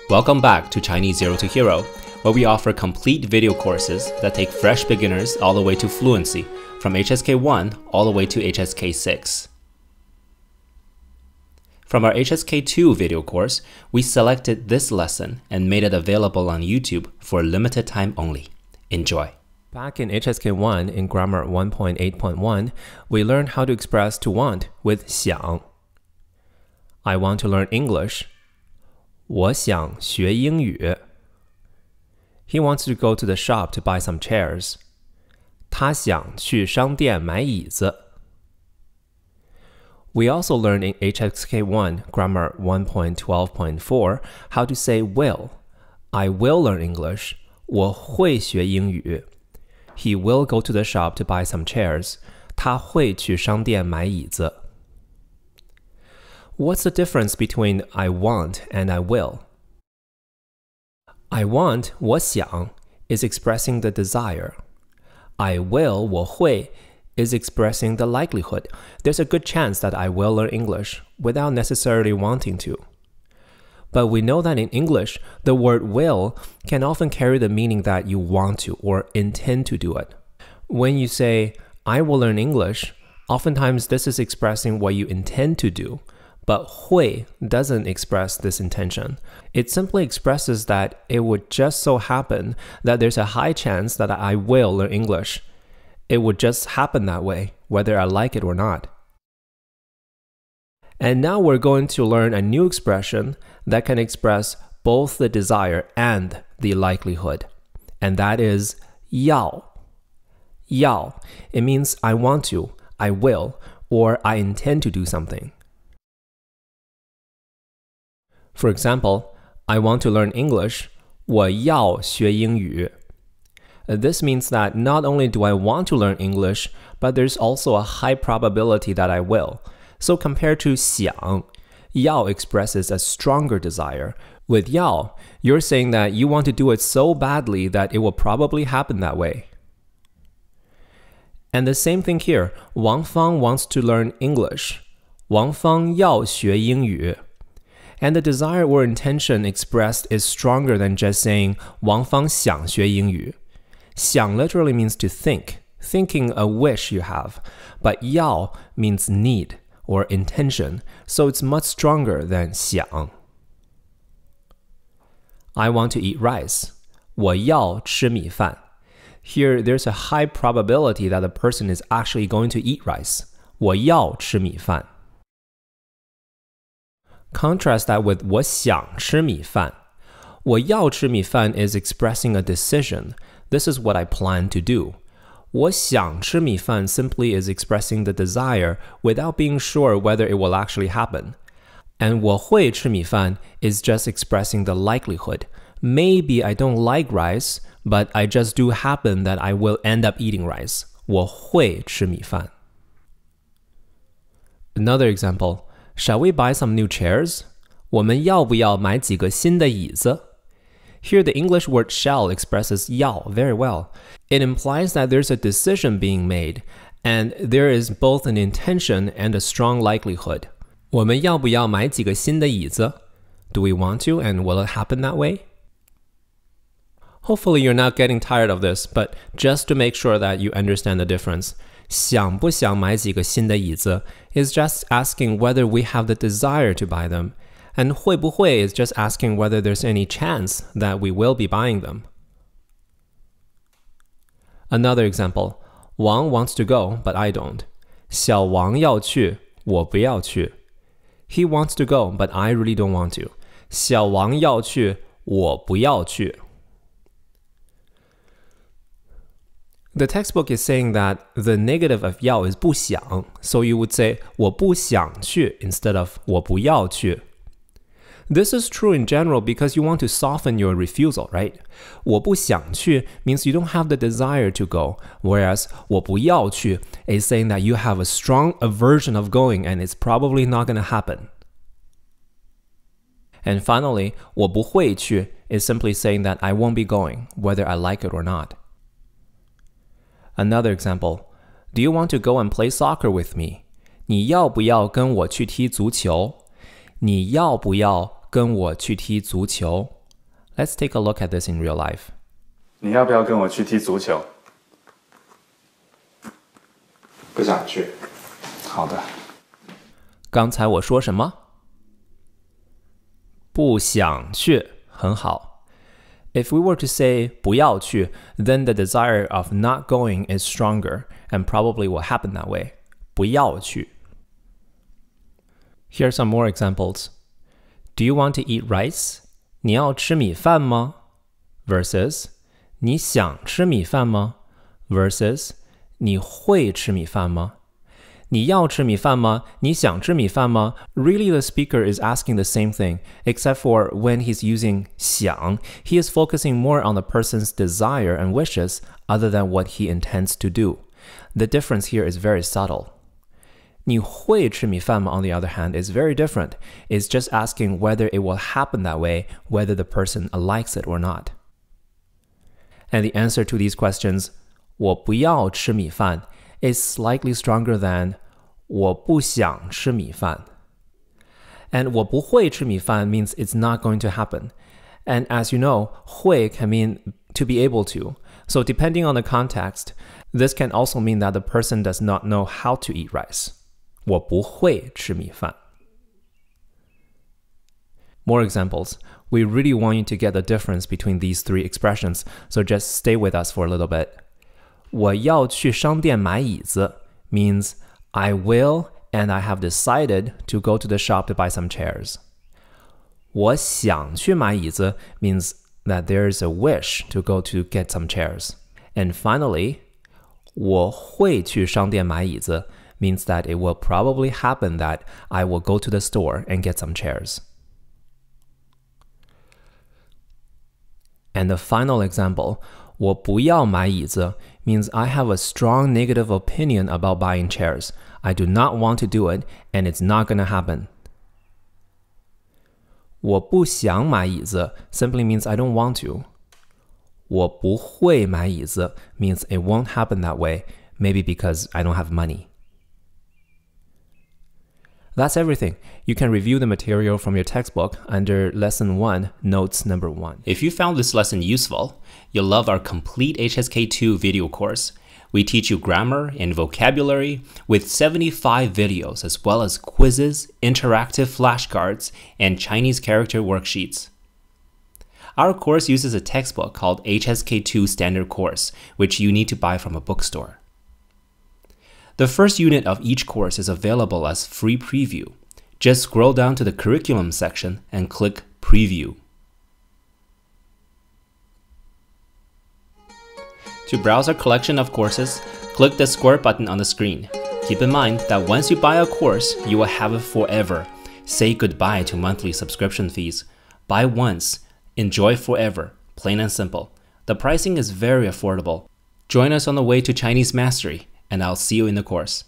Welcome back to Chinese Zero to Hero, where we offer complete video courses that take fresh beginners all the way to fluency, from HSK 1 all the way to HSK 6. From our HSK 2 video course, we selected this lesson and made it available on YouTube for a limited time only. Enjoy! Back in HSK 1 in Grammar 1.8.1, we learned how to express to want with 想. I want to learn English. 我想学英语. He wants to go to the shop to buy some chairs. 他想去商店买椅子. We also learned in HSK 1 Grammar 1.12.4 how to say will. I will learn English. 我会学英语. He will go to the shop to buy some chairs. 他会去商店买椅子. What's the difference between I want and I will? I want, 我想, is expressing the desire. I will, 我会, is expressing the likelihood. There's a good chance that I will learn English without necessarily wanting to. But we know that in English, the word will can often carry the meaning that you want to or intend to do it. When you say, I will learn English, oftentimes this is expressing what you intend to do. But 会 doesn't express this intention. It simply expresses that it would just so happen that there's a high chance that I will learn English. It would just happen that way, whether I like it or not. And now we're going to learn a new expression that can express both the desire and the likelihood. And that is 要. 要. It means I want to, I will, or I intend to do something. For example, I want to learn English. 我要学英语. This means that not only do I want to learn English, but there's also a high probability that I will. So compared to 想, 要 expresses a stronger desire. With 要, you're saying that you want to do it so badly that it will probably happen that way. And the same thing here. Wang Fang wants to learn English. 王芳要学英语. And the desire or intention expressed is stronger than just saying 王芳想学英语. 想 literally means to think, thinking a wish you have. But 要 means need or intention, so it's much stronger than 想. I want to eat rice. 我要吃米饭. Here, there's a high probability that the person is actually going to eat rice. 我要吃米饭. Contrast that with 我想吃米饭. 我要吃米饭 is expressing a decision. This is what I plan to do. 我想吃米饭 simply is expressing the desire without being sure whether it will actually happen. And 我会吃米饭 is just expressing the likelihood. Maybe I don't like rice, but I just do happen that I will end up eating rice. 我会吃米饭. Another example. Shall we buy some new chairs? 我们要不要买几个新的椅子? Here the English word shall expresses 要 very well. It implies that there's a decision being made, and there is both an intention and a strong likelihood. 我们要不要买几个新的椅子? Do we want to, and will it happen that way? Hopefully you're not getting tired of this, but just to make sure that you understand the difference. 想不想买几个新的椅子 is just asking whether we have the desire to buy them, and 会不会 is just asking whether there's any chance that we will be buying them. Another example. Wang wants to go, but I don't. 小王要去，我不要去. He wants to go, but I really don't want to. 小王要去，我不要去. The textbook is saying that the negative of 要 is 不想, so you would say 我不想去 instead of 我不要去. This is true in general because you want to soften your refusal, right? 我不想去 means you don't have the desire to go, whereas 我不要去 is saying that you have a strong aversion of going and it's probably not going to happen. And finally, 我不会去 is simply saying that I won't be going, whether I like it or not. Another example. Do you want to go and play soccer with me? 你要不要跟我去踢足球? 你要不要跟我去踢足球? Let's take a look at this in real life. 你要不要跟我去踢足球？不想去。好的。刚才我说什么？不想去，很好。If we were to say 不要去, then the desire of not going is stronger and probably will happen that way. 不要去。Here are some more examples. Do you want to eat rice? 你要吃米饭吗 ？Versus 你想吃米饭吗 ？Versus 你会吃米饭吗？你要吃米饭吗？你想吃米饭吗？ Really, the speaker is asking the same thing, except for when he's using 想, he is focusing more on the person's desire and wishes other than what he intends to do. The difference here is very subtle. 你会吃米饭吗 on the other hand, is very different. It's just asking whether it will happen that way, whether the person likes it or not. And the answer to these questions, 我不要吃米饭, is slightly stronger than 我不想吃米饭. And 我不会吃米饭 means it's not going to happen. And as you know, 会 can mean to be able to. So depending on the context, this can also mean that the person does not know how to eat rice. 我不会吃米饭. More examples. We really want you to get the difference between these three expressions, so just stay with us for a little bit. 我要去商店买椅子 means I will and I have decided to go to the shop to buy some chairs. 我想去买椅子 means that there is a wish to go to get some chairs. And finally, 我会去商店买椅子 means that it will probably happen that I will go to the store and get some chairs. And the final example, 我不要买椅子 means I have a strong negative opinion about buying chairs. I do not want to do it, and it's not going to happen. 我不想买椅子 simply means I don't want to. 我不会买椅子 means it won't happen that way, maybe because I don't have money. That's everything. You can review the material from your textbook under Lesson 1, Notes number 1. If you found this lesson useful, you'll love our complete HSK2 video course. We teach you grammar and vocabulary with 75 videos as well as quizzes, interactive flashcards, and Chinese character worksheets. Our course uses a textbook called HSK2 Standard Course, which you need to buy from a bookstore. The first unit of each course is available as free preview. Just scroll down to the curriculum section and click Preview. To browse our collection of courses, click the square button on the screen. Keep in mind that once you buy a course, you will have it forever. Say goodbye to monthly subscription fees. Buy once, enjoy forever, plain and simple. The pricing is very affordable. Join us on the way to Chinese mastery, and I'll see you in the course.